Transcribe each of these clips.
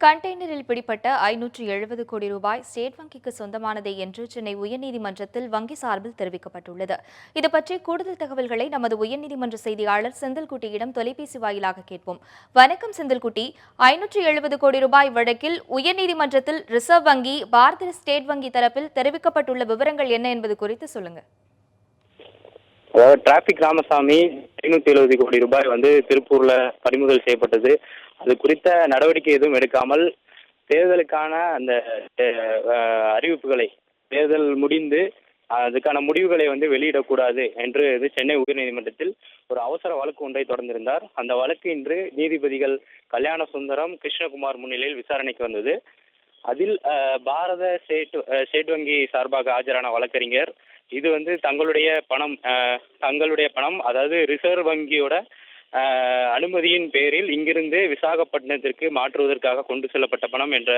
கண்டெய்னரில் பிடிப்பட்ட 570 கோடி ரூபாய் ஸ்டேட் வங்கிக்கு சொந்தமானதே என்று சென்னை உயர்நீதிமன்றத்தில் வங்கி சார்பில் தெரிவிக்கப்பட்டுள்ளது. இதுபற்றி கூடுதல் தகவல்களை நமது உயர்நீதிமன்ற செய்தியாளர் செந்தில்குட்டியிடம் தொலைபேசி வாயிலாக கேட்போம். வணக்கம் செந்தில்குட்டி. 570 கோடி ரூபாய் வழக்கில் உயர்நீதிமன்றத்தில் ரிசர்வ் வங்கி, பாரத ஸ்டேட் வங்கி தரப்பில் தெரிவிக்கப்பட்டுள்ள விவரங்கள் என்ன என்பது குறித்து சொல்லுங்க. அதாவது டிராபிக் ராமசாமி 570 கோடி ரூபாய் திருப்பூர்ல பறிமுதல் செய்யப்பட்டது. அது குறித்த நடவடிக்கை எதுவும் எடுக்காமல் தேர்தலுக்கான அந்த அறிவிப்புகளை தேர்தல் முடிந்து அதுக்கான முடிவுகளை வெளியிடக்கூடாது என்று சென்னை உயர்நீதிமன்றத்தில் ஒரு அவசர வழக்கு ஒன்றை தொடர்ந்திருந்தார். அந்த வழக்கு இன்று நீதிபதிகள் கல்யாண சுந்தரம், கிருஷ்ணகுமார் முன்னிலையில் விசாரணைக்கு வந்தது. அதில் பாரத ஸ்டேட் வங்கி சார்பாக ஆஜரான வழக்கறிஞர் இது தங்களுடைய பணம் அதாவது ரிசர்வ் வங்கியோட அனுமதியின் பேரில் இங்கிருந்து விசாகப்பட்டினத்திற்கு மாற்றுவதற்காக கொண்டு செல்லப்பட்ட பணம் என்ற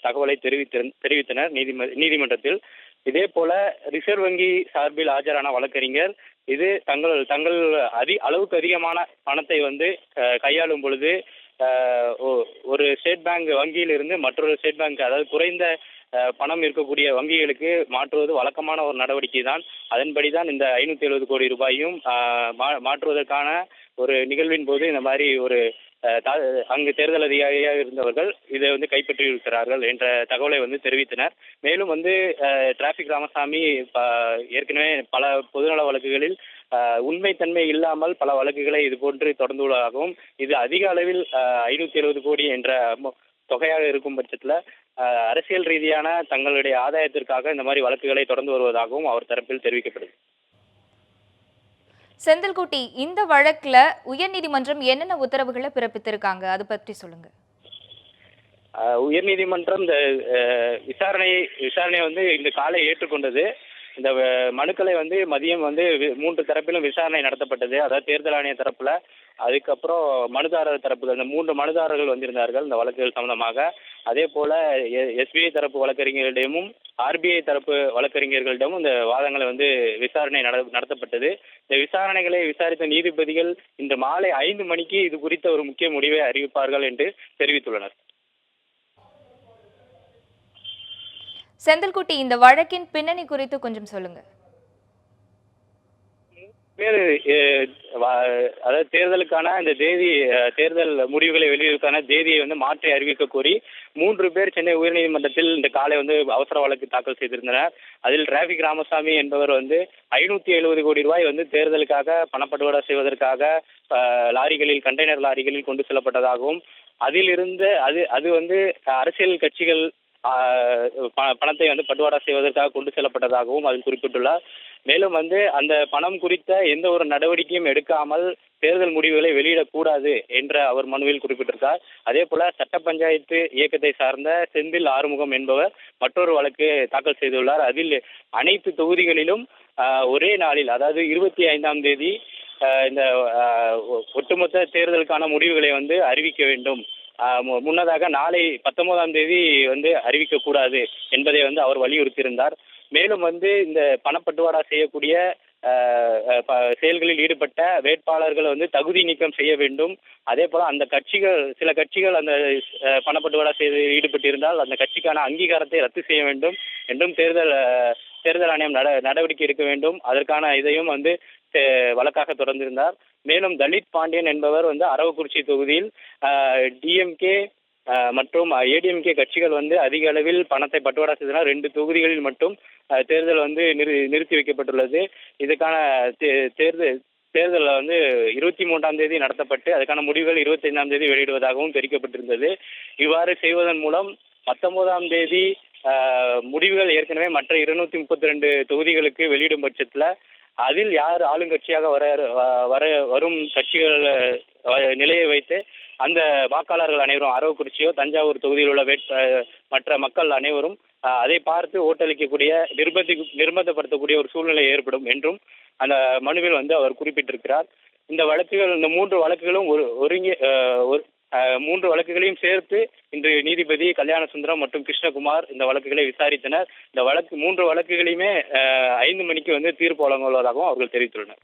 தகவலை தெரிவித்தனர் நீதிமன்றத்தில். இதே போல ரிசர்வ் வங்கி சார்பில் ஆஜரான வழக்கறிஞர் இது தங்கள் அளவுக்கு அதிகமான பணத்தை கையாளும் பொழுது ஒரு ஸ்டேட் பேங்க் வங்கியிலிருந்து மற்றொரு ஸ்டேட் பேங்க், அதாவது குறைந்த பணம் இருக்கக்கூடிய வங்கிகளுக்கு மாற்றுவது வழக்கமான ஒரு நடவடிக்கை தான். அதன்படிதான் இந்த 570 கோடி ரூபாயும் மாற்றுவதற்கான ஒரு நிகழ்வின் போது இந்த மாதிரி ஒரு அங்கு தேர்தல் அதிகாரியாக இருந்தவர்கள் இதை கைப்பற்றி இருக்கிறார்கள் என்ற தகவலை தெரிவித்தனர். மேலும் டிராபிக் ராமசாமி ஏற்கனவே பல பொதுநல வழக்குகளில் உண்மைத்தன்மை இல்லாமல் பல வழக்குகளை இது போன்று தொடர்ந்துள்ளதாகவும், இது அதிக அளவில் 570 கோடி என்ற தொகையாக இருக்கும் பட்சத்தில் அரசியல் ரீதியான தங்களுடைய ஆதாயத்திற்காக இந்த மாதிரி வழக்குகளை தொடர்ந்து வருவதாகவும் அவர் தரப்பில் தெரிவிக்கப்படுது. செந்தில்குட்டி, இந்த வழக்குல உயர்நீதிமன்றம் என்னென்ன உத்தரவுகளை பிறப்பித்திருக்காங்க, அது பற்றி சொல்லுங்க. உயர்நீதிமன்றம் இந்த விசாரணையை இந்த காலை ஏற்றுக்கொண்டது. இந்த மனுக்களை மதியம் 3 தரப்பிலும் விசாரணை நடத்தப்பட்டது. அதாவது தேர்தல் ஆணைய தரப்புல, அதுக்கப்புறம் மனுதாரர் தரப்புகள், இந்த 3 மனுதாரர்கள் வந்திருந்தார்கள் இந்த வழக்குகள் சம்பந்தமாக. அதே போல எஸ்பிஐ தரப்பு வழக்கறிஞர்களிடமும் ஆர்பிஐ தரப்பு வழக்கறிஞர்களிடமும் இந்த வாதங்களை விசாரணை நடத்தப்பட்டது. இந்த விசாரணைகளை விசாரித்த நீதிபதிகள் இன்று மாலை 5 மணிக்கு இது குறித்த ஒரு முக்கிய முடிவை அறிவிப்பார்கள் என்று தெரிவித்துள்ளனர். செந்தில்குட்டி, இந்த வழக்கின் பின்னணி குறித்து கொஞ்சம் சொல்லுங்க. அதாவது தேர்தலுக்கான இந்த தேர்தல் முடிவுகளை வெளியிடுவதற்கான தேதியை மாற்றி அறிவிக்க கோரி 3 பேர் சென்னை உயர்நீதிமன்றத்தில் இந்த காலை அவசர வழக்கு தாக்கல் செய்திருந்தனர். அதில் டிராபிக் ராமசாமி என்பவர் 570 கோடி ரூபாய் தேர்தலுக்காக பணப்பட்டுவாடா செய்வதற்காக லாரிகளில், கண்டெய்னர் லாரிகளில் கொண்டு செல்லப்பட்டதாகவும், அதிலிருந்து அது அரசியல் கட்சிகள் பணத்தை பட்டுவாடா செய்வதற்காக கொண்டு செல்லப்பட்டதாகவும் அதில் குறிப்பிட்டுள்ளார். மேலும் அந்த பணம் குறித்த எந்த ஒரு நடவடிக்கையும் எடுக்காமல் தேர்தல் முடிவுகளை வெளியிடக்கூடாது என்ற அவர் மனுவில் குறிப்பிட்டிருக்கார். அதே போல சட்ட பஞ்சாயத்து இயக்கத்தை சார்ந்த செந்தில் ஆறுமுகம் என்பவர் மற்றொரு வழக்கு தாக்கல் செய்துள்ளார். அதில் அனைத்து தொகுதிகளிலும் ஒரே நாளில், அதாவது 25ஆம் தேதி இந்த ஒட்டுமொத்த தேர்தலுக்கான முடிவுகளை அறிவிக்க வேண்டும், முன்னதாக நாளை 19ஆம் தேதி அறிவிக்கக்கூடாது என்பதை அவர் வலியுறுத்தியிருந்தார். மேலும் இந்த பணப்பட்டுவாடா செய்யக்கூடிய செயல்களில் ஈடுபட்ட வேட்பாளர்கள் தகுதி நீக்கம் செய்ய வேண்டும். அதே போல அந்த சில கட்சிகள் அந்த பணப்பட்டுவாடா செய்து ஈடுபட்டிருந்தால் அந்த கட்சிக்கான அங்கீகாரத்தை ரத்து செய்ய வேண்டும் என்றும் தேர்தல் ஆணையம் நடவடிக்கை எடுக்க வேண்டும். அதற்கான இதையும் வழக்காக தொடர்ந்திருந்தார். மேலும் தலித் பாண்டியன் என்பவர் அரவக்குறிச்சி தொகுதியில் டிஎம்கே மற்றும் ஏடிஎம்கே கட்சிகள் அதிக அளவில் பணத்தை பட்டுவாடா செய்தனால் 2 தொகுதிகளில் மட்டும் தேர்தல் நிறுத்தி வைக்கப்பட்டுள்ளது. இதுக்கான தேர்தல் 23ஆம் தேதி நடத்தப்பட்டு அதுக்கான முடிவுகள் 25ஆம் தேதி வெளியிடுவதாகவும் தெரிவிக்கப்பட்டிருந்தது. இவ்வாறு செய்வதன் மூலம் 19ஆம் தேதி முடிவுகள் ஏற்கனவே மற்ற 232 தொகுதிகளுக்கு வெளியிடும் பட்சத்தில் அதில் யார் ஆளுங்கட்சியாக வரும் கட்சிகள் நிலையை வைத்து அந்த வாக்காளர்கள் அனைவரும் அரவக்குறிச்சியோ தஞ்சாவூர் தொகுதியில் உள்ள மற்ற மக்கள் அனைவரும் அதை பார்த்து ஓட்டளிக்கக்கூடிய நிர்பந்தப்படுத்தக்கூடிய ஒரு சூழ்நிலை ஏற்படும் என்றும் அந்த மனுவில் அவர் குறிப்பிட்டிருக்கிறார். இந்த 3 வழக்குகளும் ஒரு 3 வழக்குகளையும் சேர்த்து இன்று நீதிபதி கல்யாண சுந்தரம் மற்றும் கிருஷ்ணகுமார் இந்த வழக்குகளை விசாரித்தனர். இந்த 3 வழக்குகளையுமே 5 மணிக்கு தீர்ப்பு வழங்குவதாகவும் அவர்கள் தெரிவித்துள்ளனர்.